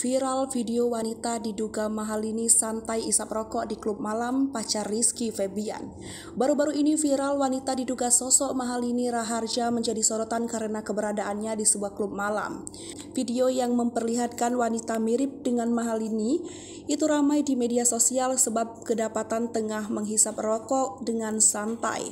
Viral video wanita diduga Mahalini santai isap rokok di klub malam pacar Rizky Febian. Baru-baru ini viral wanita diduga sosok Mahalini Raharja menjadi sorotan karena keberadaannya di sebuah klub malam. Video yang memperlihatkan wanita mirip dengan Mahalini itu ramai di media sosial sebab kedapatan tengah menghisap rokok dengan santai.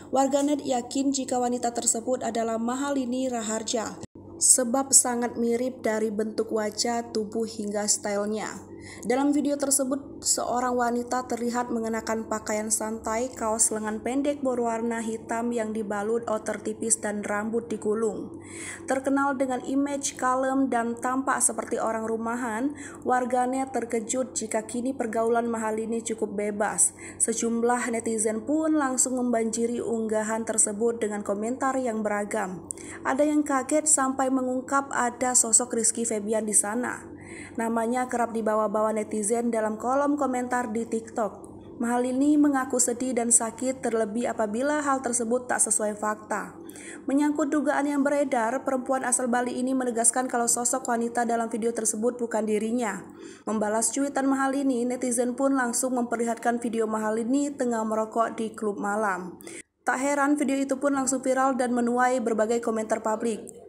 Warganet yakin jika wanita tersebut adalah Mahalini Raharja, sebab sangat mirip dari bentuk wajah, tubuh hingga stylenya. Dalam video tersebut, seorang wanita terlihat mengenakan pakaian santai, kaos lengan pendek berwarna hitam yang dibalut outer tipis dan rambut digulung. Terkenal dengan image kalem dan tampak seperti orang rumahan, warganet terkejut jika kini pergaulan Mahalini cukup bebas. Sejumlah netizen pun langsung membanjiri unggahan tersebut dengan komentar yang beragam. Ada yang kaget sampai mengungkap ada sosok Rizky Febian di sana. Namanya kerap dibawa-bawa netizen dalam kolom komentar di TikTok. Mahalini mengaku sedih dan sakit terlebih apabila hal tersebut tak sesuai fakta. Menyangkut dugaan yang beredar, perempuan asal Bali ini menegaskan kalau sosok wanita dalam video tersebut bukan dirinya. Membalas cuitan Mahalini, netizen pun langsung memperlihatkan video Mahalini tengah merokok di klub malam. Tak heran video itu pun langsung viral dan menuai berbagai komentar publik.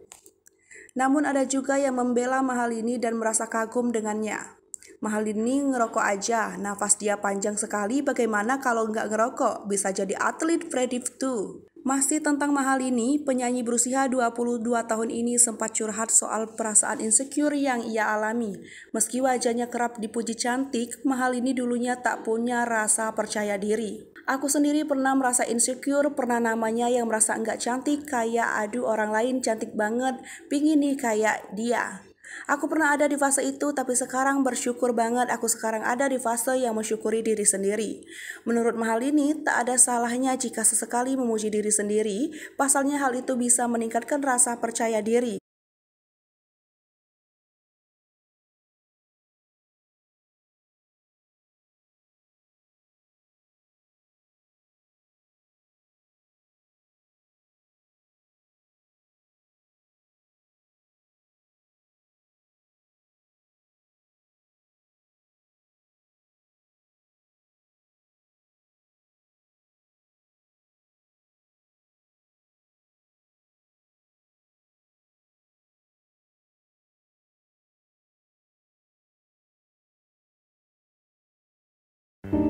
Namun ada juga yang membela Mahalini dan merasa kagum dengannya. Mahalini ngerokok aja, nafas dia panjang sekali, bagaimana kalau nggak ngerokok? Bisa jadi atlet prediktif. Masih tentang Mahalini, penyanyi berusia 22 tahun ini sempat curhat soal perasaan insecure yang ia alami. Meski wajahnya kerap dipuji cantik, Mahalini dulunya tak punya rasa percaya diri. Aku sendiri pernah merasa insecure, pernah namanya yang merasa enggak cantik, kayak aduh orang lain cantik banget, pingin nih kayak dia. Aku pernah ada di fase itu, tapi sekarang bersyukur banget aku sekarang ada di fase yang mensyukuri diri sendiri. Menurut Mahalini, tak ada salahnya jika sesekali memuji diri sendiri, pasalnya hal itu bisa meningkatkan rasa percaya diri.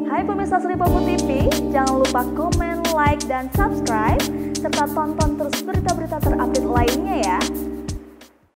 Hai pemirsa Selipopo TV, jangan lupa komen, like, dan subscribe, serta tonton terus berita-berita terupdate lain.